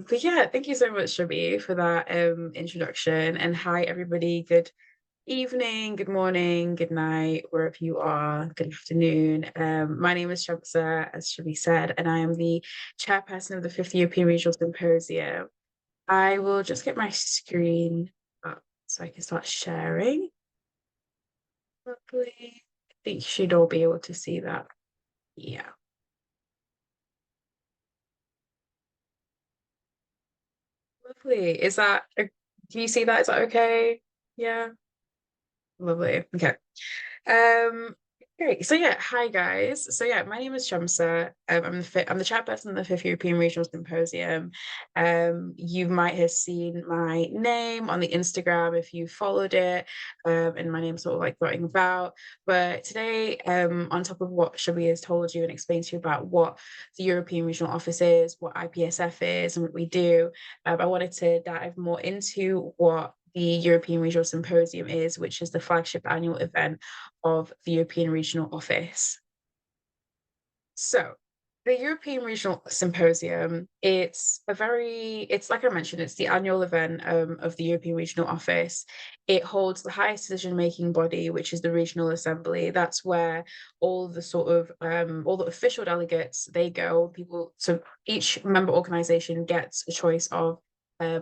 But yeah, thank you so much, Shabby, for that introduction. And hi, everybody. Good evening, good morning, good night, wherever you are. Good afternoon. My name is Shamsa, as Shabby said, and I am the chairperson of the Fifth European Regional Symposium. I will just get my screen up so I can start sharing. Lovely. I think you should all be able to see that. Yeah, lovely. Do you see that? Is that okay? Yeah, lovely. Okay. Um, great. So yeah, hi guys. So yeah, my name is Shamsa. I'm the chairperson of the Fifth European Regional Symposium. You might have seen my name on the Instagram if you followed it. And my name's sort of like floating about. But today, on top of what Shabi has told you and explained to you about what the European Regional Office is, what IPSF is, and what we do, I wanted to dive more into what the European Regional Symposium is, which is the flagship annual event of the European Regional Office. So, the European Regional Symposium, it's like I mentioned, it's the annual event of the European Regional Office. It holds the highest decision-making body, which is the Regional Assembly. That's where all the official delegates, they go, people, so each member organization gets a choice of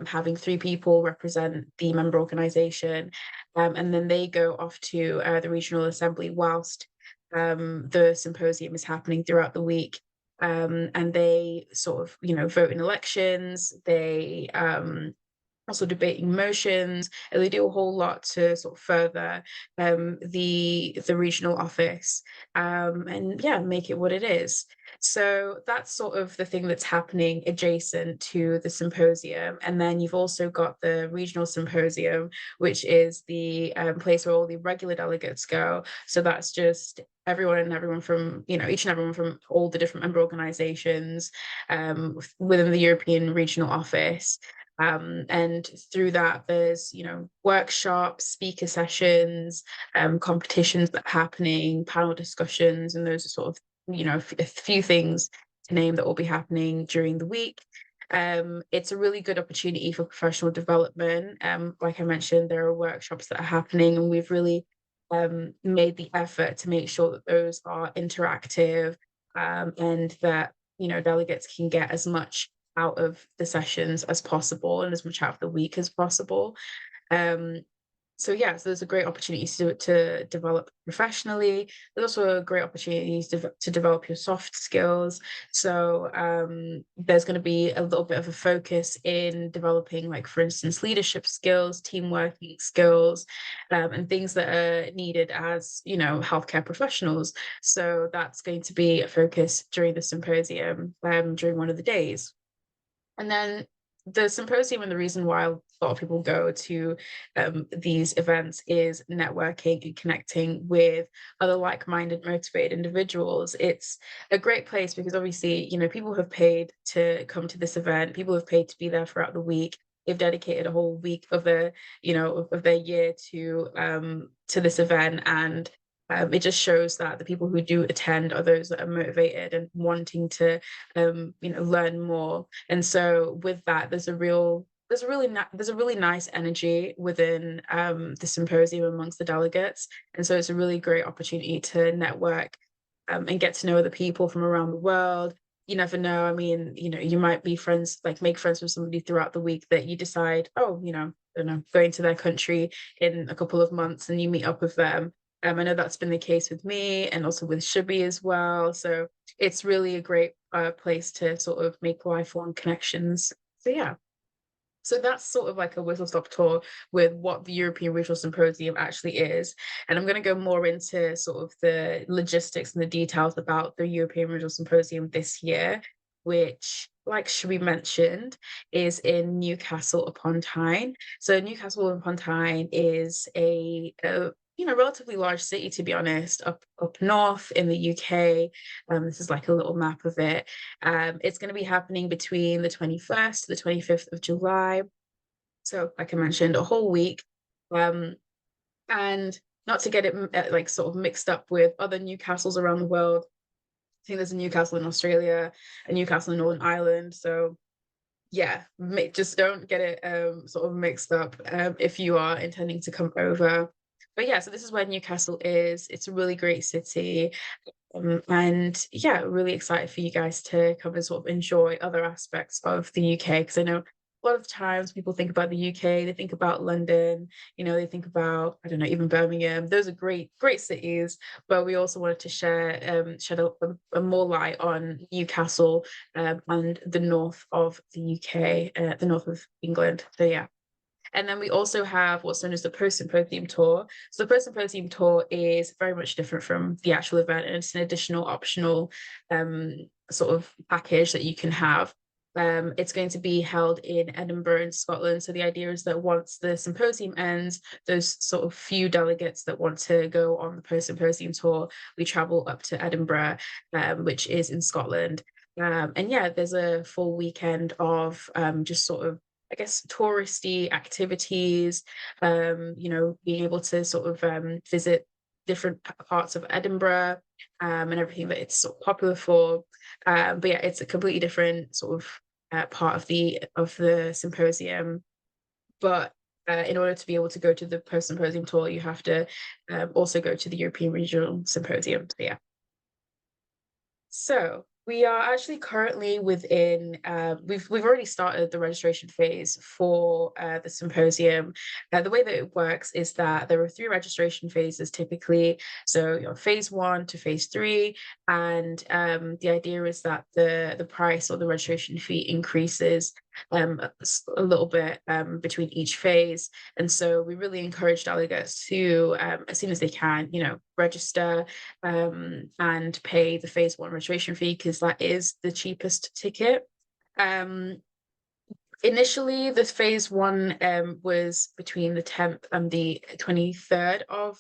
having three people represent the member organization, and then they go off to the Regional Assembly whilst the symposium is happening throughout the week. And they sort of, vote in elections. They also debating motions, and they do a whole lot to sort of further the regional office, and yeah, make it what it is. So that's sort of the thing that's happening adjacent to the symposium. And then you've also got the regional symposium, which is the place where all the regular delegates go. So that's just everyone from, each and everyone from all the different member organizations within the European regional office. And through that, there's, workshops, speaker sessions, competitions that are happening, panel discussions, and those are sort of, a few things to name that will be happening during the week. It's a really good opportunity for professional development. Like I mentioned, there are workshops that are happening, and we've really made the effort to make sure that those are interactive, and that, delegates can get as much out of the sessions as possible and as much out of the week as possible. Um, so yeah, so there's a great opportunity to develop professionally. There's also a great opportunity to develop your soft skills. So there's going to be a little bit of a focus in developing, like for instance, leadership skills, team working skills, and things that are needed as, healthcare professionals. So that's going to be a focus during the symposium, during one of the days. And then the symposium, and the reason why a lot of people go to these events is networking and connecting with other like-minded, motivated individuals. It's a great place because obviously, people have paid to come to this event. People have paid to be there throughout the week. They've dedicated a whole week of their, of their year to this event, and it just shows that the people who do attend are those that are motivated and wanting to, learn more. And so with that, there's a really nice energy within the symposium amongst the delegates. And so it's a really great opportunity to network, and get to know other people from around the world. You never know. I mean, you might be friends, like make friends with somebody throughout the week that you decide, oh, I don't know, going to their country in a couple of months, and you meet up with them. I know that's been the case with me and also with Shubi as well. So it's really a great place to sort of make lifelong connections. So yeah. So that's sort of like a whistle stop tour with what the European Regional Symposium actually is. And I'm going to go more into sort of the logistics and the details about the European Regional Symposium this year, which, like Shubi mentioned, is in Newcastle upon Tyne. So Newcastle upon Tyne is a relatively large city, to be honest, up north in the UK. This is like a little map of it. It's going to be happening between the 21st to the 25th of July. So, like I mentioned, a whole week. Um, and not to get it like sort of mixed up with other Newcastles around the world. I think there's a Newcastle in Australia, a Newcastle in Northern Ireland. So yeah, just don't get it sort of mixed up if you are intending to come over. But yeah, so this is where Newcastle is. It's a really great city. And yeah, really excited for you guys to come and sort of enjoy other aspects of the UK, because I know a lot of times people think about the UK, they think about London, they think about, I don't know, even Birmingham. Those are great, great cities, but we also wanted to shed a more light on Newcastle and the north of the UK, the north of England. So yeah. And then we also have what's known as the post-symposium tour. So the post-symposium tour is very much different from the actual event, and it's an additional optional sort of package that you can have. It's going to be held in Edinburgh in Scotland. So the idea is that once the symposium ends, those sort of few delegates that want to go on the post-symposium tour, we travel up to Edinburgh, which is in Scotland. And yeah, there's a full weekend of just sort of, I guess, touristy activities, being able to sort of visit different parts of Edinburgh, and everything that it's sort of popular for. But yeah, it's a completely different sort of part of the symposium. But in order to be able to go to the post symposium tour, you have to also go to the European Regional Symposium. So yeah. So we are actually currently within, we've already started the registration phase for the symposium. The way that it works is that there are three registration phases typically. So phase one to phase three, and the idea is that the price or the registration fee increases a little bit between each phase. And so we really encourage delegates to, as soon as they can, register and pay the phase one registration fee, because that is the cheapest ticket. Um, Initially, the phase one was between the 10th and the 23rd of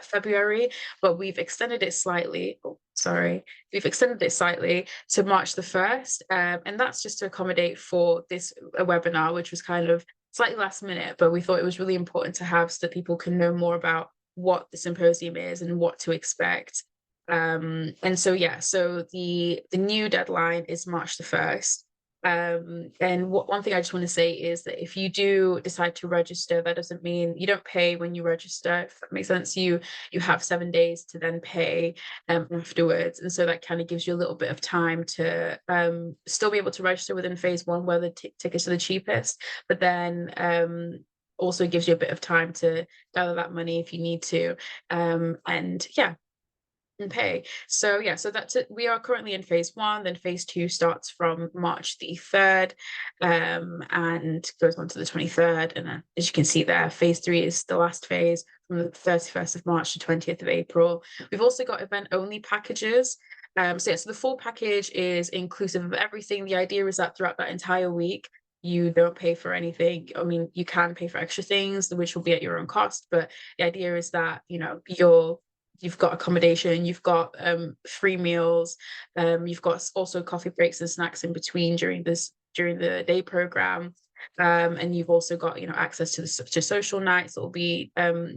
February, but we've extended it slightly. Oh, sorry, we've extended it slightly to March the 1st, and that's just to accommodate for this webinar, which was kind of slightly last minute, but we thought it was really important to have so that people can know more about what the symposium is and what to expect. And so yeah, so the new deadline is March the 1st. And one thing I just want to say is that if you do decide to register, that doesn't mean you don't pay when you register, if that makes sense. You have 7 days to then pay afterwards. And so that kind of gives you a little bit of time to still be able to register within phase one where the tickets are the cheapest, but then also gives you a bit of time to gather that money if you need to. And yeah, and pay. So yeah, so that's it. We are currently in phase one, then phase two starts from March the 3rd, and goes on to the 23rd. And then as you can see there, phase three is the last phase from the 31st of March to 20th of April. We've also got event only packages. So yeah, so the full package is inclusive of everything. The idea is that throughout that entire week, you don't pay for anything. I mean, you can pay for extra things, which will be at your own cost, but the idea is that, you've got accommodation, you've got free meals, you've got also coffee breaks and snacks in between during the day program, and you've also got access to social nights that will be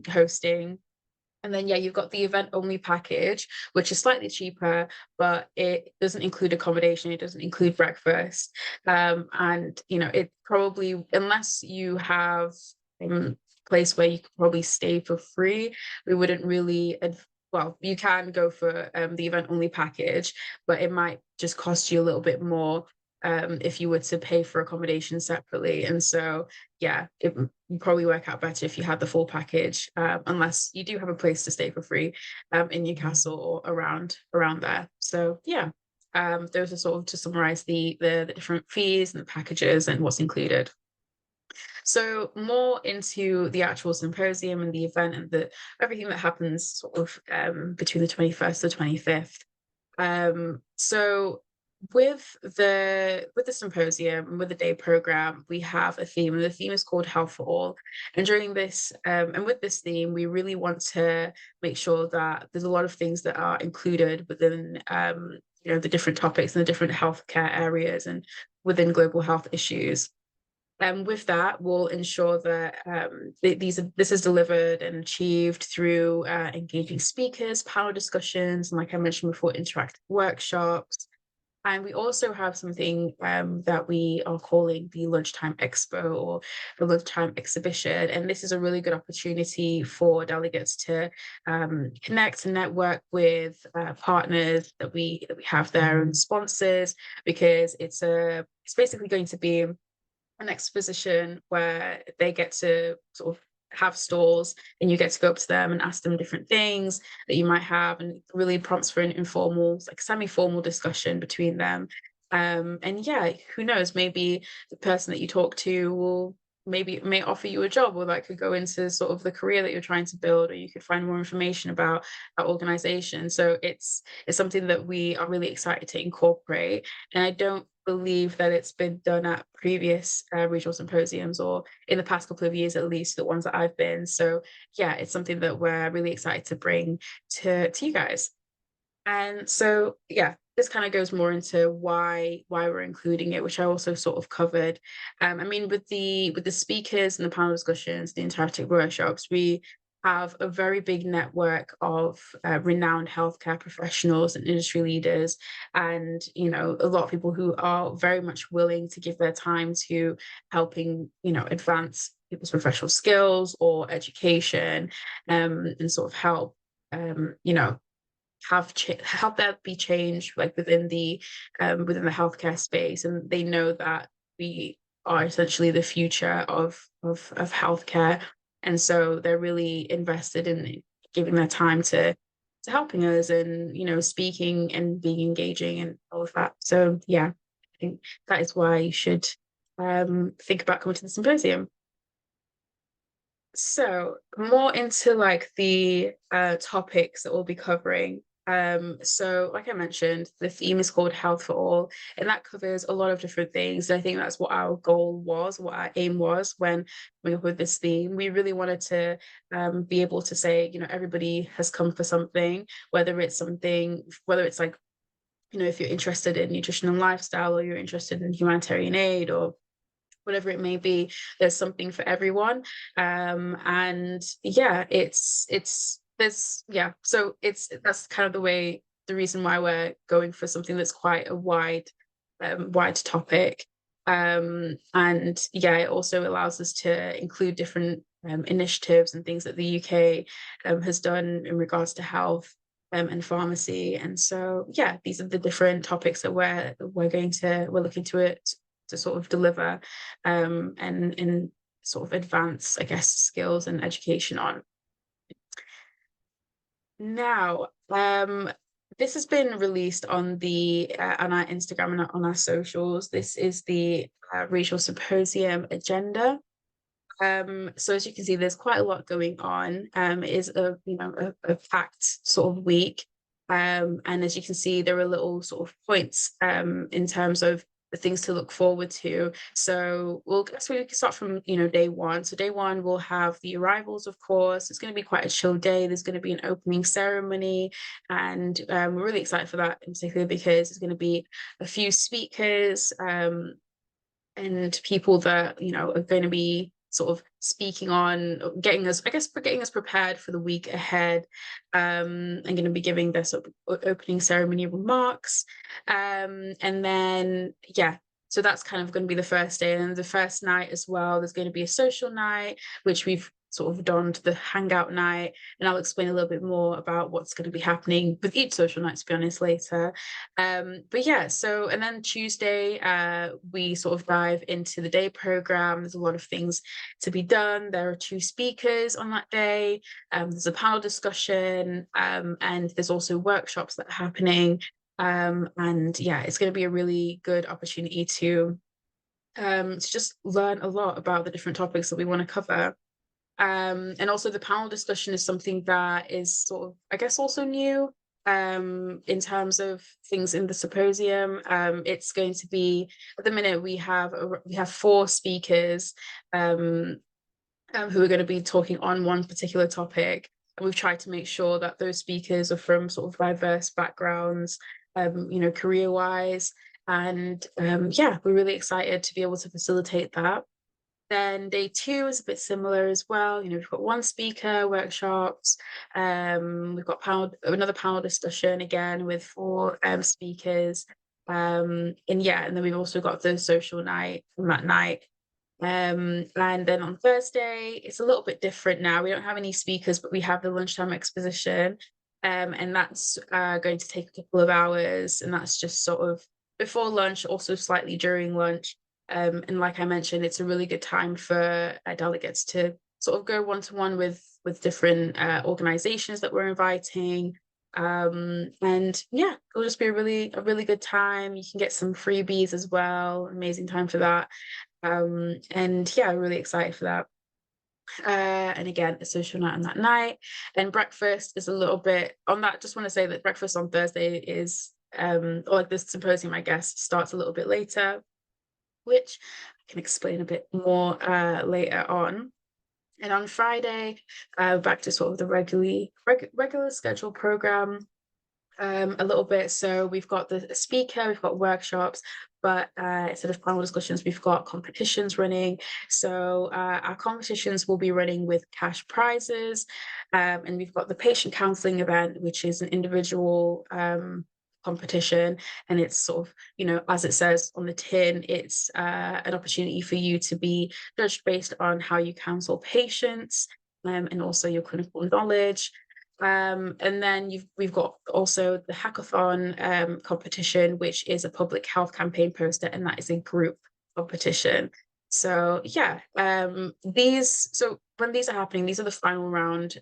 hosting. And then yeah, you've got the event only package, which is slightly cheaper, but it doesn't include accommodation, it doesn't include breakfast, and it probably, unless you have a place where you could probably stay for free, we wouldn't really well, you can go for the event only package, but it might just cost you a little bit more if you were to pay for accommodation separately. And so, yeah, it would probably work out better if you had the full package, unless you do have a place to stay for free in Newcastle or around there. So, yeah, those are sort of to summarize the different fees and the packages and what's included. So more into the actual symposium and the event and everything that happens sort of between the 21st and 25th. So with the symposium and with the day program, we have a theme, and the theme is called Health for All. And during this, and with this theme, we really want to make sure that there's a lot of things that are included within the different topics and the different healthcare areas and within global health issues. And with that, we'll ensure that this is delivered and achieved through engaging speakers, panel discussions, and like I mentioned before, interactive workshops. And we also have something that we are calling the Lunchtime Expo or the Lunchtime Exhibition. And this is a really good opportunity for delegates to connect and network with partners that we have there and sponsors, because it's basically going to be an exposition where they get to sort of have stalls and you get to go up to them and ask them different things that you might have, and it really prompts for an informal, like semi-formal discussion between them. And yeah, who knows, maybe the person that you talk to will maybe may offer you a job, or that could go into sort of the career that you're trying to build, or you could find more information about that organization. So it's something that we are really excited to incorporate, and I don't believe that it's been done at previous regional symposiums, or in the past couple of years at least, the ones that I've been. So yeah, it's something that we're really excited to bring to you guys. And so yeah, this kind of goes more into why we're including it, which I also sort of covered. I mean, with the speakers and the panel discussions, the interactive workshops, we have a very big network of renowned healthcare professionals and industry leaders, and a lot of people who are very much willing to give their time to helping advance people's professional skills or education, and sort of help have that be changed, like within the healthcare space, and they know that we are essentially the future of healthcare, and so they're really invested in giving their time to helping us, and speaking and being engaging and all of that. So yeah, I think that is why you should think about coming to the symposium. So more into like the topics that we'll be covering. So like I mentioned, the theme is called Health for All, and that covers a lot of different things. And I think that's what our goal was, what our aim was when coming up with this theme. We really wanted to be able to say, everybody has come for something, whether it's like, if you're interested in nutrition and lifestyle, or you're interested in humanitarian aid, or whatever it may be, there's something for everyone. And yeah, it's there's yeah, so that's kind of the reason why we're going for something that's quite a wide topic. And yeah, it also allows us to include different initiatives and things that the UK has done in regards to health and pharmacy. And so yeah, these are the different topics that we're looking to it to sort of deliver and sort of advance, I guess, skills and education on. Now, this has been released on our Instagram and on our socials. This is the Regional Symposium agenda. So as you can see, there's quite a lot going on. It is a packed sort of week. And as you can see, there are little sort of points in terms of the things to look forward to. So we can start from day one. So day one, we'll have the arrivals, of course. It's going to be quite a chill day. There's going to be an opening ceremony, and we're really excited for that in particular because there's going to be a few speakers. And people that are going to be sort of speaking on getting us prepared for the week ahead, and going to be giving their sort of opening ceremony remarks, and then yeah, so that's kind of going to be the first day. And the first night as well, there's going to be a social night, which we've sort of donned the hangout night, and I'll explain a little bit more about what's going to be happening with each social night, to be honest, later. But yeah, so and then Tuesday, we sort of dive into the day program. There's a lot of things to be done. There are two speakers on that day. There's a panel discussion, and there's also workshops that are happening. And yeah, it's going to be a really good opportunity to just learn a lot about the different topics that we want to cover. And also the panel discussion is something that is sort of, I guess, also new in terms of things in the symposium. It's going to be, at the minute, we have four speakers who are going to be talking on one particular topic. And we've tried to make sure that those speakers are from sort of diverse backgrounds, career-wise. And yeah, we're really excited to be able to facilitate that. Then day two is a bit similar as well. We've got one speaker, workshops. We've got another panel discussion again with four speakers. And yeah, and then we've also got the social night from that night. And then on Thursday, it's a little bit different now. We don't have any speakers, but we have the lunchtime exposition. And that's going to take a couple of hours, and that's just sort of before lunch, also slightly during lunch. And like I mentioned, it's a really good time for delegates to sort of go one-to-one with different organizations that we're inviting. And yeah, it'll just be a really good time. You can get some freebies as well. Amazing time for that. And yeah, really excited for that. And again, a social night on that night. And breakfast is a little bit on that. Just want to say that breakfast on Thursday is or like this symposium, I guess, starts a little bit later, which I can explain a bit more later on. And on Friday, back to sort of the regular schedule program a little bit. So we've got the speaker, we've got workshops, but instead of panel discussions, we've got competitions running. So our competitions will be running with cash prizes, and we've got the patient counseling event, which is an individual competition, and it's sort of, as it says on the tin, it's an opportunity for you to be judged based on how you counsel patients, and also your clinical knowledge. And then we've got also the hackathon competition, which is a public health campaign poster, and that is a group competition. So yeah, so when these are happening, these are the final round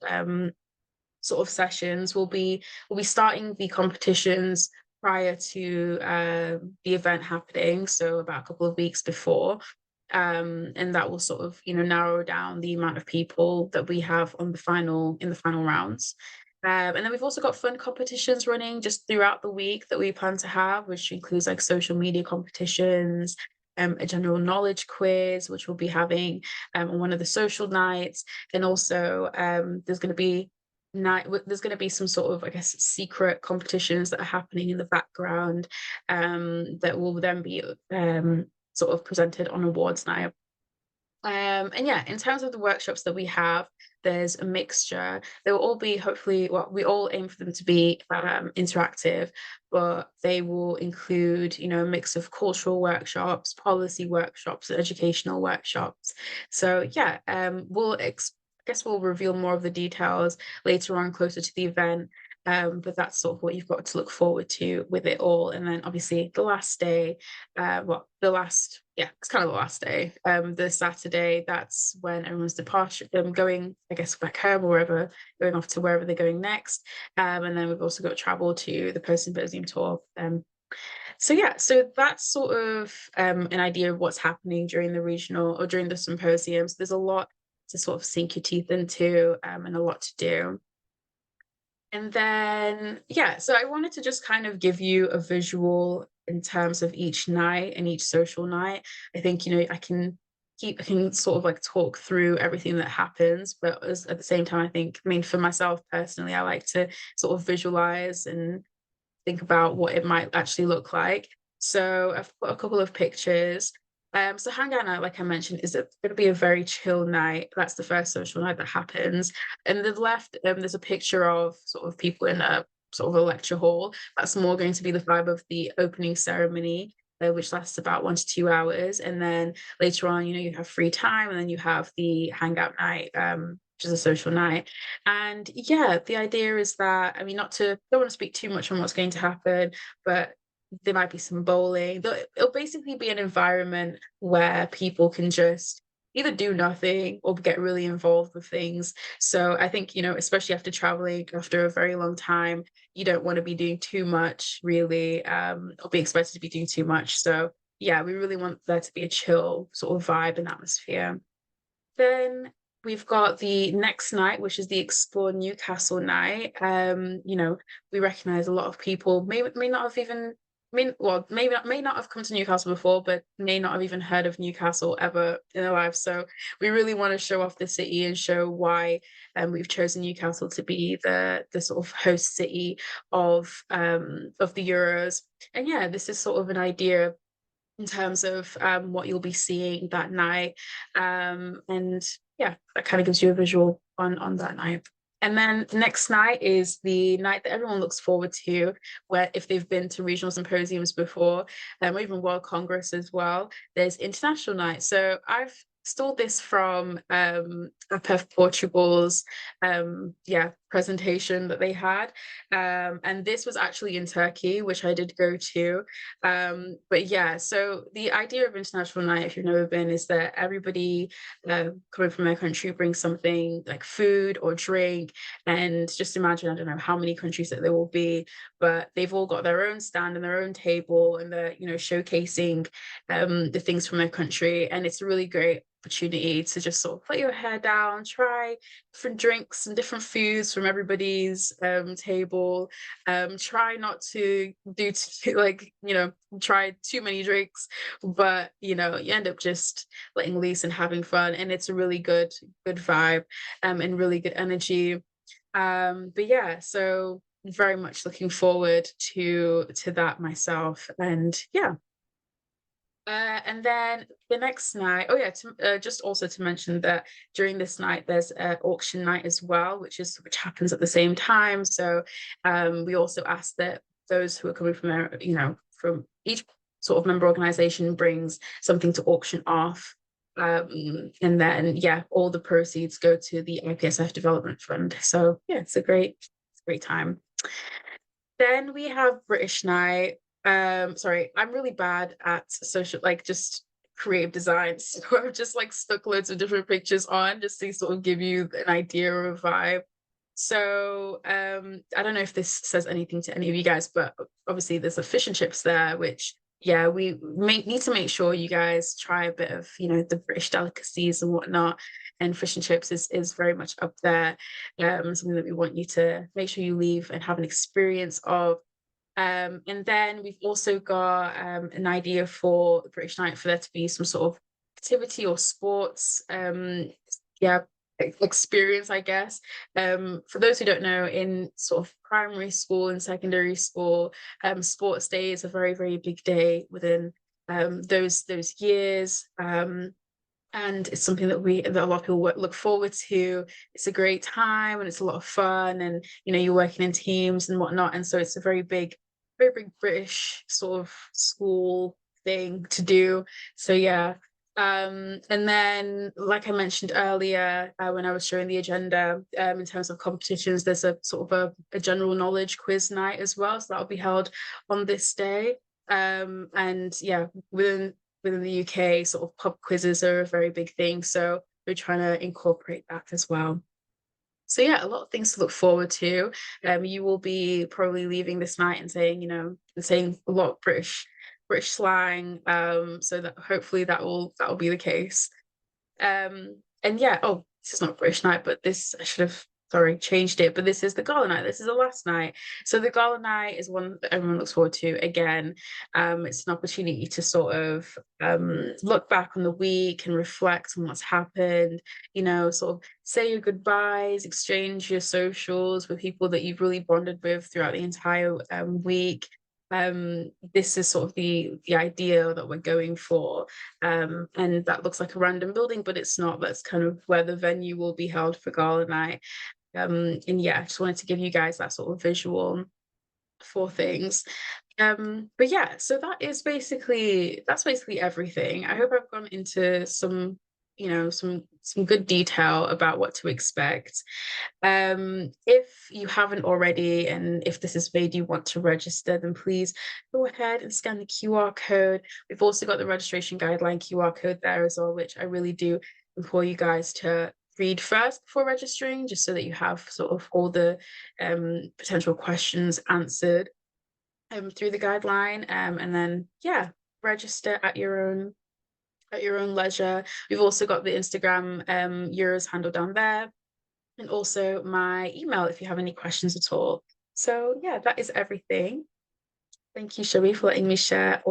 sort of sessions. We'll be starting the competitions prior to the event happening, so about a couple of weeks before. And that will sort of, narrow down the amount of people that we have on in the final rounds. And then we've also got fun competitions running just throughout the week that we plan to have, which includes like social media competitions, a general knowledge quiz, which we'll be having on one of the social nights. And also there's going to be some sort of, I guess, secret competitions that are happening in the background that will then be sort of presented on awards night. And yeah, in terms of the workshops that we have, there's a mixture. They will all be hopefully, well, we all aim for them to be interactive, but they will include, a mix of cultural workshops, policy workshops, and educational workshops. So yeah, I guess we'll reveal more of the details later on, closer to the event. But that's sort of what you've got to look forward to with it all. And then obviously the last day, it's kind of the last day. The Saturday, that's when everyone's departure, going, I guess, back home or wherever, going off to wherever they're going next. And then we've also got travel to the post-symposium tour. So yeah, so that's sort of an idea of what's happening during the regional or during the symposiums. There's a lot to sort of sink your teeth into and a lot to do. And then, yeah, so I wanted to just kind of give you a visual in terms of each night and each social night. I think, I can sort of like talk through everything that happens, but at the same time, I mean, for myself personally, I like to sort of visualize and think about what it might actually look like. So I've put a couple of pictures. So hangout night, like I mentioned, is going to be a very chill night. That's the first social night that happens. And the left, there's a picture of sort of people in a sort of a lecture hall. That's more going to be the vibe of the opening ceremony, which lasts about 1 to 2 hours. And then later on, you have free time, and then you have the hangout night, which is a social night. And yeah, the idea is that, I mean, don't want to speak too much on what's going to happen, but there might be some bowling. It'll basically be an environment where people can just either do nothing or get really involved with things. So I think, especially after traveling after a very long time, you don't want to be doing too much, really, or be expected to be doing too much. So yeah, we really want there to be a chill sort of vibe and atmosphere. Then we've got the next night, which is the Explore Newcastle night. We recognize a lot of people may not have even may not have come to Newcastle before, but may not have even heard of Newcastle ever in their lives. So we really want to show off the city and show why we've chosen Newcastle to be the sort of host city of the Euros. And yeah, this is sort of an idea in terms of what you'll be seeing that night. And yeah, that kind of gives you a visual on that night. And then the next night is the night that everyone looks forward to, where if they've been to regional symposiums before, or even World Congress as well, there's International Night. So I've stole this from APEF Portugal's presentation that they had. And this was actually in Turkey, which I did go to. But yeah, so the idea of International Night, if you've never been, is that everybody coming from their country brings something like food or drink. And just imagine, I don't know how many countries that there will be, but they've all got their own stand and their own table, and they're, showcasing the things from their country. And it's a really great opportunity to just sort of put your hair down, try different drinks and different foods from everybody's table. Try not to do like, try too many drinks, but you end up just letting loose and having fun. And it's a really good vibe and really good energy. But yeah, so very much looking forward to that myself. And yeah. And then the next night, oh yeah, just also to mention that during this night there's an auction night as well, which happens at the same time. So we also ask that those who are coming from there, from each sort of member organization brings something to auction off. And then yeah, all the proceeds go to the IPSF Development Fund. So yeah, it's a great time. Then we have British Night. Sorry, I'm really bad at social, like just creative design. So I've just like stuck loads of different pictures on just to sort of give you an idea of a vibe. So I don't know if this says anything to any of you guys, but obviously there's a fish and chips there, which yeah, need to make sure you guys try a bit of, the British delicacies and whatnot. And fish and chips is very much up there. Something that we want you to make sure you leave and have an experience of. And then we've also got an idea for the British Night for there to be some sort of activity or sports, yeah, experience, I guess. For those who don't know, in sort of primary school and secondary school, sports day is a very, very big day within those years. And it's something that a lot of people look forward to. It's a great time and it's a lot of fun, and you're working in teams and whatnot, and so it's a very big British sort of school thing to do. So yeah. And then, like I mentioned earlier, when I was showing the agenda, in terms of competitions, there's a sort of a general knowledge quiz night as well. So that'll be held on this day. And yeah, within the UK, sort of pub quizzes are a very big thing. So we're trying to incorporate that as well. So yeah, a lot of things to look forward to. You will be probably leaving this night and saying, a lot of British slang. So that hopefully that will be the case. And yeah, oh, this is not British night, but this I should have sorry changed it. But this is the gala night. This is the last night. So the gala night is one that everyone looks forward to. Again, it's an opportunity to sort of look back on the week and reflect on what's happened. Sort of say your goodbyes, exchange your socials with people that you've really bonded with throughout the entire week. This is sort of the idea that we're going for, and that looks like a random building, but it's not. That's kind of where the venue will be held for gala night. And yeah, I just wanted to give you guys that sort of visual for things. But yeah, so that's basically everything. I hope I've gone into some, some good detail about what to expect. If you haven't already, and if this has made you want to register, then please go ahead and scan the QR code. We've also got the registration guideline QR code there as well, which I really do implore you guys to read first before registering, just so that you have sort of all the potential questions answered through the guideline. And then yeah, register at your own leisure. We've also got the Instagram Euros handle down there, and also my email if you have any questions at all. So yeah, that is everything. Thank you, Shabby, for letting me share